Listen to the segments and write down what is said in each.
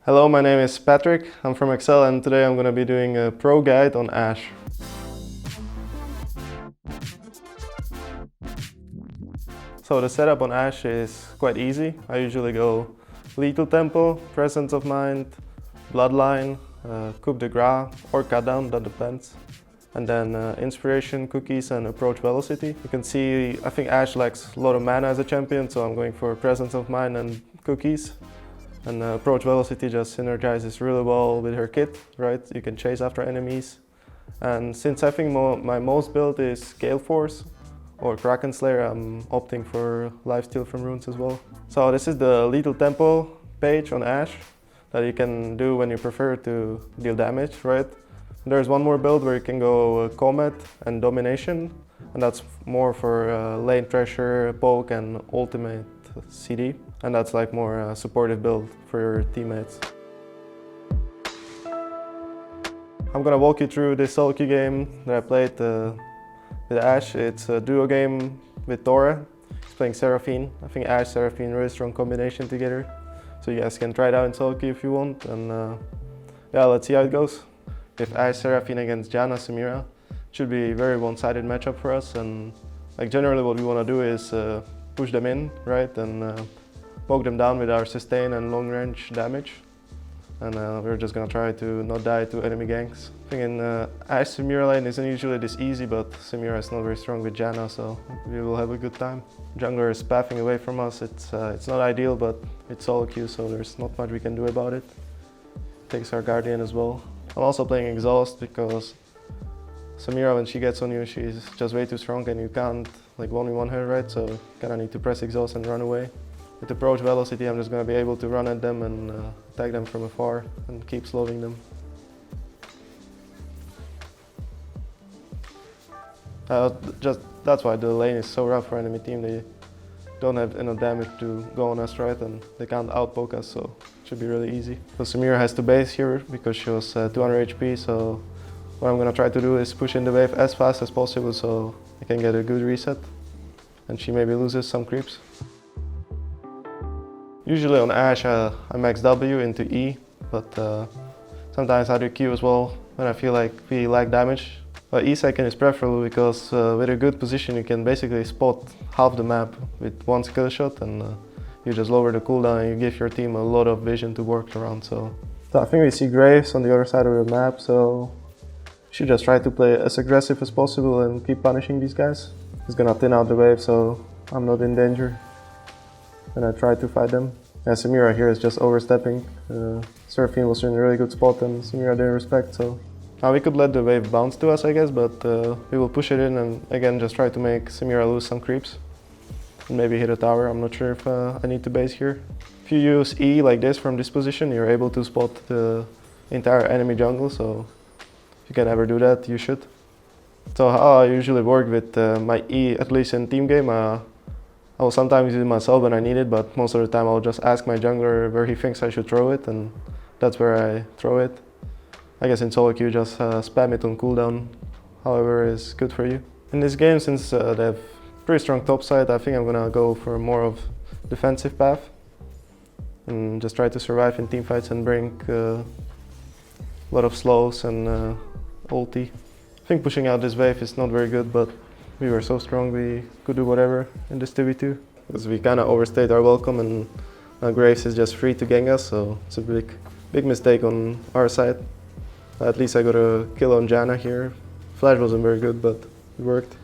Hello, my name is Patrik. I'm from Excel and today I'm going to be doing a pro guide on Ashe. So the setup on Ashe is quite easy. I usually go lethal tempo, presence of mind, bloodline, coup de grace or cut down, that depends. And then inspiration, cookies and approach velocity. You can see, I think Ashe lacks a lot of mana as a champion, so I'm going for presence of mind and cookies. And approach velocity just synergizes really well with her kit, right? You can chase after enemies. And since I think my most build is Gale Force or Kraken Slayer, I'm opting for lifesteal from runes as well. So this is the lethal tempo page on Ashe that you can do when you prefer to deal damage, right? There's one more build where you can go Comet and Domination, and that's more for lane pressure, poke and ultimate CD. And that's like more supportive build for your teammates. I'm gonna walk you through this solo queue game that I played with Ashe. It's a duo game with Tora. He's playing Seraphine. I think Ashe, Seraphine, really strong combination together. So you guys can try it out in solo queue if you want. And yeah, let's see how it goes. If Ashe, Seraphine against Janna, Samira, should be a very one-sided matchup for us. And like generally what we want to do is push them in, right? And poke them down with our sustain and long range damage. And we're just gonna try to not die to enemy ganks. I think in Ashe Samira lane isn't usually this easy, but Samira is not very strong with Janna, so we will have a good time. Jungler is pathing away from us. It's not ideal, but it's solo queue, so there's not much we can do about it. Takes our Guardian as well. I'm also playing Exhaust because Samira, when she gets on you, she's just way too strong and you can't like 1v1 her, right? So you kinda need to press Exhaust and run away. With approach velocity, I'm just going to be able to run at them and attack them from afar and keep slowing them. That's why the lane is so rough for enemy team. They don't have enough damage to go on us, right? And they can't outpoke us, so it should be really easy. So Samira has to base here because she was 200 HP, so what I'm going to try to do is push in the wave as fast as possible so I can get a good reset and she maybe loses some creeps. Usually on Ashe I max W into E, but sometimes I do Q as well when I feel like we lack damage. E second is preferable because with a good position you can basically spot half the map with one skill shot and you just lower the cooldown and you give your team a lot of vision to work around. So I think we see Graves on the other side of the map, so we should just try to play as aggressive as possible and keep punishing these guys. He's gonna thin out the wave so I'm not in danger when I try to fight them. Yeah, Samira here is just overstepping. Seraphine was in a really good spot and Samira didn't respect, so now we could let the wave bounce to us, I guess, but we will push it in and again just try to make Samira lose some creeps and maybe hit a tower. I'm not sure if I need to base here. If you use E like this from this position, you're able to spot the entire enemy jungle, so if you can ever do that, you should. So how I usually work with my E, at least in team game, I will sometimes use it myself when I need it, but most of the time I'll just ask my jungler where he thinks I should throw it, and that's where I throw it. I guess in solo queue just spam it on cooldown, however is good for you. In this game, since they have pretty strong top side, I think I'm gonna go for more of defensive path and just try to survive in team fights and bring a lot of slows and ulti. I think pushing out this wave is not very good, but we were so strong we could do whatever in this 2v2. Because we kind of overstayed our welcome and Graves is just free to gank us, so it's a big mistake on our side. At least I got a kill on Janna here. Flash wasn't very good, but it worked.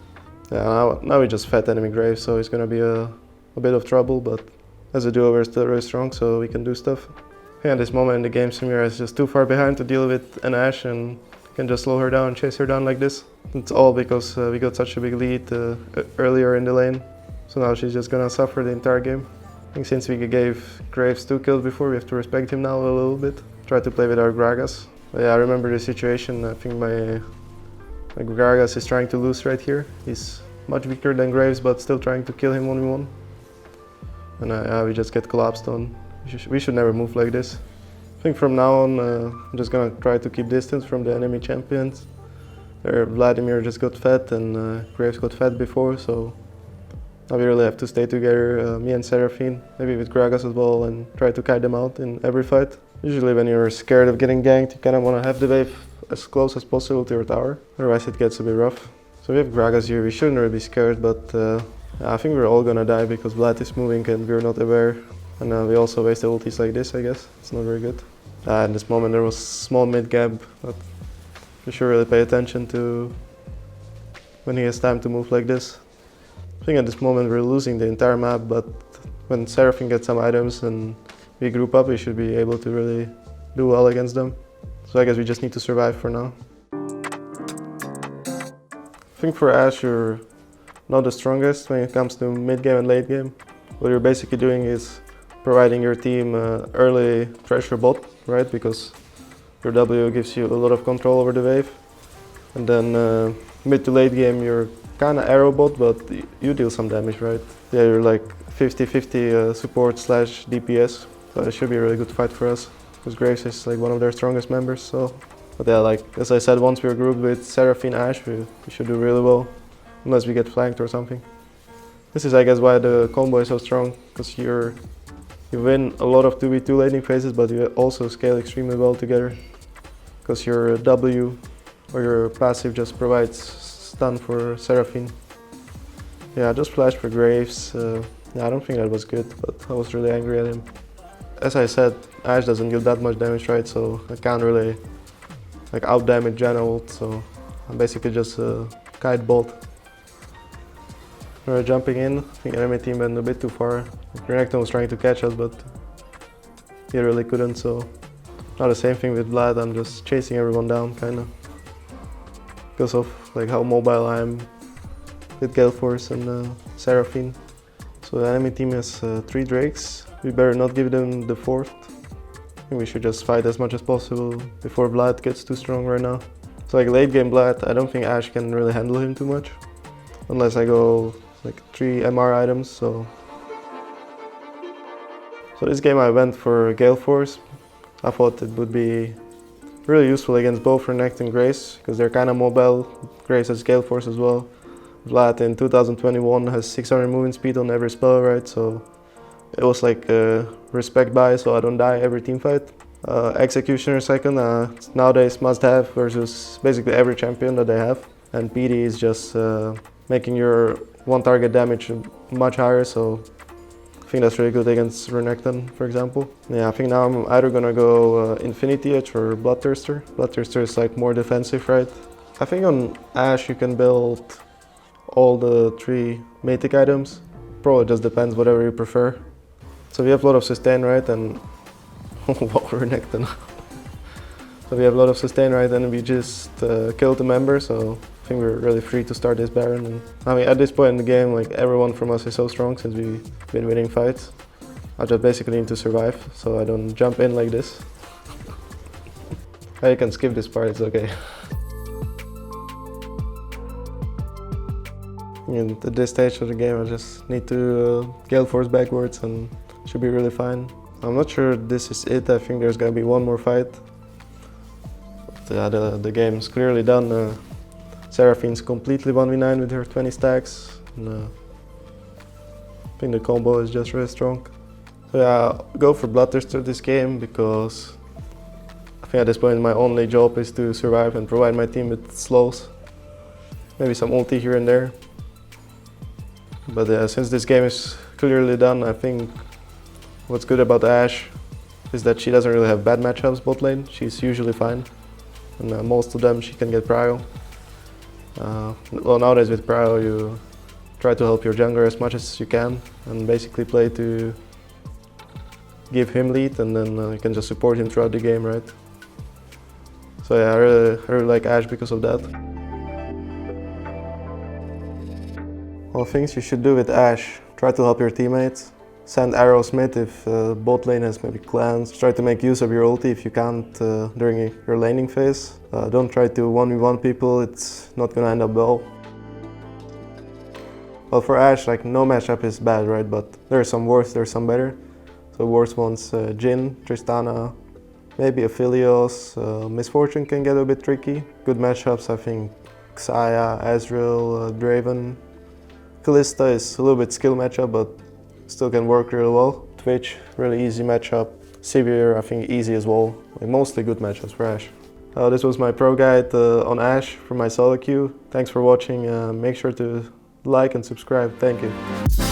Yeah, now we just fed enemy Graves, so it's gonna be a bit of trouble, but as a duo we're still really strong, so we can do stuff. Yeah, at this moment in the game Samira is just too far behind to deal with an Ashe and can just slow her down and chase her down like this. It's all because we got such a big lead earlier in the lane. So now she's just gonna suffer the entire game. I think since we gave Graves 2 kills before, we have to respect him now a little bit. Try to play with our Gragas. But yeah, I remember the situation. I think my Gragas is trying to lose right here. He's much weaker than Graves, but still trying to kill him 1v1. And we just get collapsed on. We should never move like this. I think from now on, I'm just gonna try to keep distance from the enemy champions. Vladimir just got fed and Graves got fed before, so now we really have to stay together, me and Seraphine, maybe with Gragas as well, and try to kite them out in every fight. Usually when you're scared of getting ganked, you kind of want to have the wave as close as possible to your tower, otherwise it gets a bit rough. So we have Gragas here, we shouldn't really be scared, but I think we're all gonna die because Vlad is moving and we're not aware. And we also waste ultis like this, I guess. It's not very good. In this moment there was small mid gap, but we should really pay attention to when he has time to move like this. I think at this moment we're losing the entire map, but when Seraphine gets some items and we group up, we should be able to really do well against them. So I guess we just need to survive for now. I think for Ashe, you're not the strongest when it comes to mid game and late game. What you're basically doing is providing your team early pressure bot, right? Because your W gives you a lot of control over the wave. And then mid to late game, you're kind of arrow bot, but you deal some damage, right? Yeah, you're like 50-50 support slash DPS. So it should be a really good fight for us, because Graves is like one of their strongest members. So, but yeah, like as I said, once we're grouped with Seraphine Ashe, we should do really well, unless we get flanked or something. This is, I guess, why the combo is so strong, because you win a lot of 2v2 laning phases, but you also scale extremely well together, because your W or your passive just provides stun for Seraphine. Yeah, I just flashed for Graves. Yeah, I don't think that was good, but I was really angry at him. As I said, Ashe doesn't deal that much damage, right? So I can't really like out damage Janna ult, so I'm basically just a kite bolt. We're jumping in. I think enemy team went a bit too far. Renekton was trying to catch us, but he really couldn't. So now the same thing with Vlad. I'm just chasing everyone down, kind of, because of like how mobile I am with Gale Force and Seraphine. So the enemy team has 3 Drakes. We better not give them the 4th. I think we should just fight as much as possible before Vlad gets too strong right now. So like late game Vlad, I don't think Ashe can really handle him too much, unless I go like 3 MR items. So this game I went for Gale Force. I thought it would be really useful against both Renekton and Grace, because they're kind of mobile. Grace has Gale Force as well. Vlad in 2021 has 600 movement speed on every spell, right? So it was like a respect buy, so I don't die every team fight. Executioner second, nowadays must have versus basically every champion that they have. And PD is just making your one target damage much higher, so I think that's really good against Renekton, for example. Yeah, I think now I'm either gonna go Infinity Edge or Bloodthirster. Bloodthirster is like more defensive, right? I think on Ashe you can build all the 3 mythic items. Probably just depends, whatever you prefer. So we have a lot of sustain, right? And wow, Renekton. So we have a lot of sustain, right? And we just killed the member, so I think we're really free to start this Baron. And I mean, at this point in the game, like everyone from us is so strong since we've been winning fights. I just basically need to survive, so I don't jump in like this. You can skip this part, it's okay. And at this stage of the game, I just need to Gale Force backwards and should be really fine. I'm not sure this is it. I think there's gonna be one more fight. But, yeah, the game's clearly done. Seraphine's completely 1v9 with her 20 stacks. And, I think the combo is just really strong. So yeah, I'll go for Bloodthirster this game because I think at this point my only job is to survive and provide my team with slows. Maybe some ulti here and there. But since this game is clearly done, I think what's good about Ashe is that she doesn't really have bad matchups bot lane. She's usually fine, and most of them she can get prio. Well, nowadays with prio you try to help your jungler as much as you can and basically play to give him lead, and then you can just support him throughout the game, right? So yeah, I really like Ashe because of that. Well, things you should do with Ashe: try to help your teammates, send arrows mid if bot lane has maybe clans, try to make use of your ulti if you can't during your laning phase. Don't try to 1v1 people, it's not gonna end up well. Well, for Ashe, like no matchup is bad, right? But there's some worse, there's some better. So worst ones, Jhin, Tristana, maybe Aphelios, Misfortune can get a bit tricky. Good matchups, I think Xayah, Ezreal, Draven. Kalista is a little bit skill matchup, but still can work really well. Twitch, really easy matchup. severe, I think easy as well. Like mostly good matchups for Ashe. This was my pro guide on Ashe for my solo queue. Thanks for watching. Make sure to like and subscribe. Thank you.